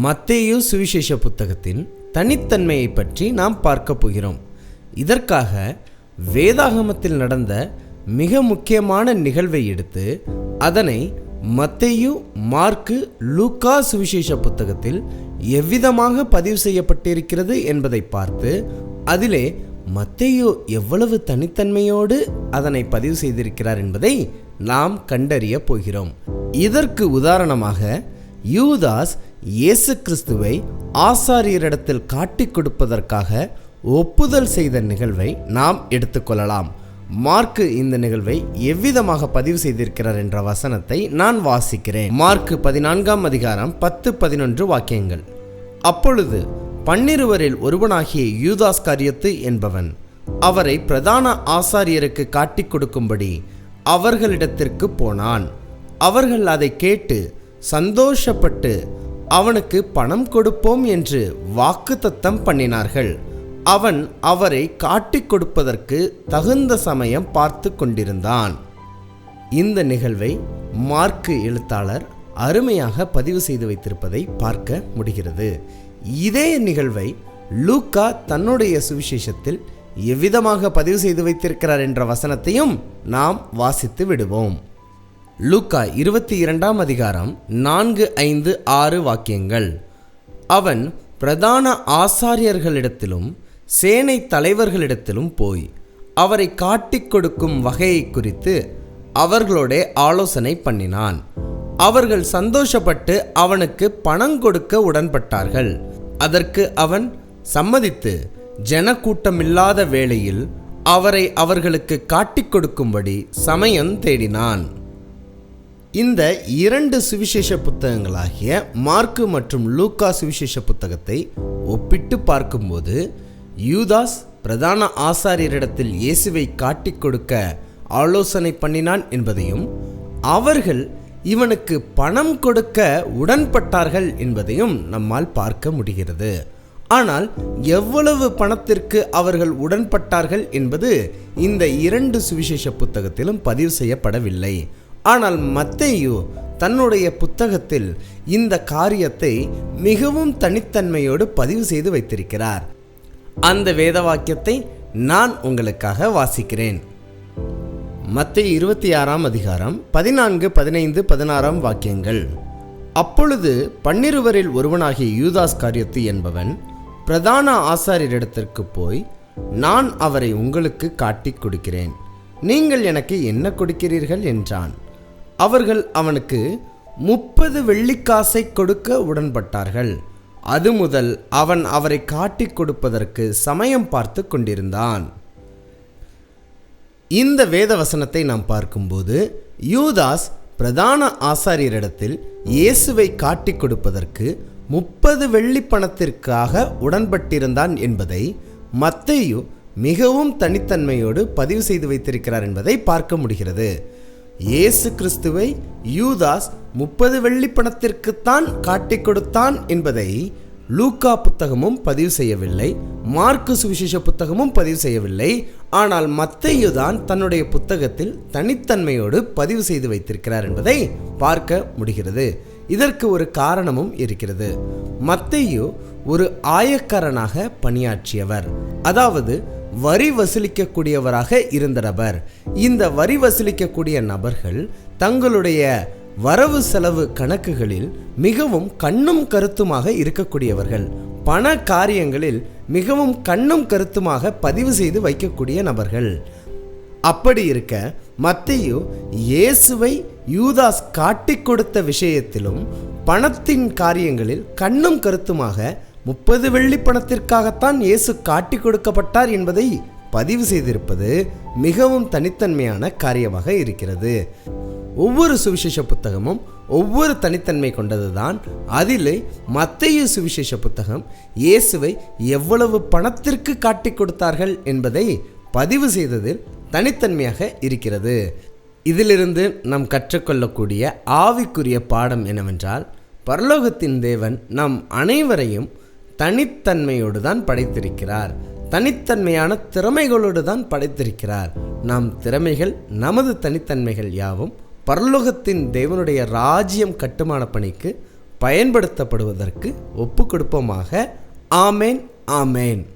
மத்தேயு சுவிசேஷ புத்தகத்தின் தனித்தன்மையை பற்றி நாம் பார்க்க போகிறோம். இதற்காக வேதாகமத்தில் நடந்த மிக முக்கியமான நிகழ்வை எடுத்து அதனை மத்தேயு, மார்க்கு, லூக்கா சுவிசேஷ புத்தகத்தில் எவ்விதமாக பதிவு செய்யப்பட்டிருக்கிறது என்பதை பார்த்து அதிலே மத்தேயு எவ்வளவு தனித்தன்மையோடு அதனை பதிவு செய்திருக்கிறார் என்பதை நாம் கண்டறிய போகிறோம். இதற்கு உதாரணமாக யூதாஸ் இயேசு கிறிஸ்துவை ஆசாரியரிடத்தில் காட்டிக் கொடுப்பதற்காக ஒப்புதல் செய்த நிகழ்வை நாம் எடுத்துக்கொள்ளலாம். மார்க்கு இந்த நிகழ்வை எவ்விதமாக பதிவு செய்திருக்கிறார் என்ற வசனத்தை நான் வாசிக்கிறேன். மார்க்கு 14ஆம் அதிகாரம் 10-11 வாக்கியங்கள். அப்பொழுது 12 ஒருவனாகிய யூதாஸ்காரியத்து என்பவன் அவரை பிரதான ஆசாரியருக்கு காட்டிக் கொடுக்கும்படி அவர்களிடத்திற்கு போனான். அவர்கள் அதை கேட்டு சந்தோஷப்பட்டு அவனுக்கு பணம் கொடுப்போம் என்று வாக்குத்தத்தம் பண்ணினார்கள். அவன் அவரை காட்டிக் கொடுப்பதற்கு தகுந்த சமயம் பார்த்து கொண்டிருந்தான். இந்த நிகழ்வை மார்க்கு எழுத்தாளர் அருமையாக பதிவு செய்து வைத்திருப்பதை பார்க்க முடிகிறது. இதே நிகழ்வை லூக்கா தன்னுடைய சுவிசேஷத்தில் எவ்விதமாக பதிவு செய்து வைத்திருக்கிறார் என்ற வசனத்தையும் நாம் வாசித்து விடுவோம். லூக்கா 22ஆம் அதிகாரம் 4-5-6 வாக்கியங்கள். அவன் பிரதான ஆசாரியர்களிடத்திலும் சேனை தலைவர்களிடத்திலும் போய் அவரை காட்டிக் கொடுக்கும் வகையை குறித்து அவர்களோட ஆலோசனை பண்ணினான். அவர்கள் சந்தோஷப்பட்டு அவனுக்கு பணம் கொடுக்க உடன்பட்டார்கள். அதற்கு அவன் சம்மதித்து ஜனக்கூட்டமில்லாத வேளையில் அவரை அவர்களுக்கு காட்டிக் கொடுக்கும்படி சமயம் தேடினான். இந்த 2 சுவிசேஷ புத்தகங்களாகிய மார்க்கு மற்றும் லூக்கா சுவிசேஷ புத்தகத்தை ஒப்பிட்டு பார்க்கும்போது யூதாஸ் பிரதான ஆசாரியரிடத்தில் இயேசுவை காட்டிக் கொடுக்க ஆலோசனை பண்ணினான் என்பதையும் அவர்கள் இவனுக்கு பணம் கொடுக்க உடன்பட்டார்கள் என்பதையும் நம்மால் பார்க்க முடிகிறது. ஆனால் எவ்வளவு பணத்திற்கு அவர்கள் உடன்பட்டார்கள் என்பது இந்த 2 சுவிசேஷ புத்தகத்திலும் பதிவு செய்யப்படவில்லை. ஆனால் மத்தேயு தன்னுடைய புத்தகத்தில் இந்த காரியத்தை மிகவும் தனித்தன்மையோடு பதிவு செய்து வைத்திருக்கிறார். அந்த வேத வாக்கியத்தை நான் உங்களுக்காக வாசிக்கிறேன். மத்தேயு 26ஆம் அதிகாரம் 14-15-16 வாக்கியங்கள். அப்பொழுது 12 ஒருவனாகிய யூதாஸ்காரியத்து என்பவன் பிரதான ஆசாரியரிடத்திற்கு போய், நான் அவரை உங்களுக்கு காட்டிக் கொடுக்கிறேன், நீங்கள் எனக்கு என்ன கொடுக்கிறீர்கள் என்றான். அவர்கள் அவனுக்கு 30 வெள்ளிக்காசை கொடுக்க உடன்பட்டார்கள். அது முதல் அவன் அவரை காட்டிக் கொடுப்பதற்கு சமயம் பார்த்து கொண்டிருந்தான். இந்த வேத வசனத்தை நாம் பார்க்கும்போது யூதாஸ் பிரதான ஆசாரியரிடத்தில் இயேசுவை காட்டிக் கொடுப்பதற்கு 30 வெள்ளி பணத்திற்காக உடன்பட்டிருந்தான் என்பதை மத்தேயு மிகவும் தனித்தன்மையோடு பதிவு செய்து வைத்திருக்கிறார் என்பதை பார்க்க முடிகிறது. இயேசு கிறிஸ்துவை யூதாஸ் 30 வெள்ளி பணத்திற்குத்தான் காட்டிக் கொடுத்தான் என்பதை லூக்கா புத்தகமும் பதிவு செய்யவில்லை, மார்க்கு சுவிசேஷ புத்தகமும் பதிவு செய்யவில்லை. ஆனால் மத்தேயு தான் தன்னுடைய புத்தகத்தில் தனித்தன்மையோடு பதிவு செய்து வைத்திருக்கிறார் என்பதை பார்க்க முடிகிறது. இதற்கு ஒரு காரணமும் இருக்கிறது. மத்தேயு ஒரு ஆயக்காரனாக பணியாற்றியவர், அதாவது வரி வசூலிக்கக்கூடியவராக இருந்த நபர். இந்த வரி வசூலிக்கக்கூடிய நபர்கள் தங்களுடைய வரவு செலவு கணக்குகளில் மிகவும் கண்ணும் கருத்துமாக இருக்கக்கூடியவர்கள், பண காரியங்களில் மிகவும் கண்ணும் கருத்துமாக பதிவு செய்து வைக்கக்கூடிய நபர்கள். அப்படி இருக்க மத்தேயு இயேசுவை யூதாஸ் காட்டிக் கொடுத்த விஷயத்திலும் பணத்தின் காரியங்களில் கண்ணும் கருத்துமாக 30 வெள்ளி பணத்திற்காகத்தான் இயேசு காட்டிக் கொடுக்கப்பட்டார் என்பதை பதிவு செய்திருப்பது மிகவும் தனித்தன்மையான காரியமாக இருக்கிறது. ஒவ்வொரு சுவிசேஷ புத்தகமும் ஒவ்வொரு தனித்தன்மை கொண்டதுதான். அதிலே மத்தேயு சுவிசேஷ புத்தகம் இயேசுவை எவ்வளவு பணத்திற்கு காட்டிக் கொடுத்தார்கள் என்பதை பதிவு செய்ததில் தனித்தன்மையாக இருக்கிறது. இதிலிருந்து நாம் கற்றுக்கொள்ளக்கூடிய ஆவிக்குரிய பாடம் என்னவென்றால், பரலோகத்தின் தேவன் நம் அனைவரையும் தனித்தன்மையோடு தான் படைத்திருக்கிறார். தனித்தன்மையான திறமைகளோடு தான் படைத்திருக்கிறார். நம் திறமைகள், நமது தனித்தன்மைகள் யாவும் பரலோகத்தின் தேவனுடைய ராஜ்யம் கட்டுமான பணிக்கு பயன்படுத்தப்படுவதற்கு ஒப்பு கொடுப்போமாக. ஆமேன், ஆமேன்.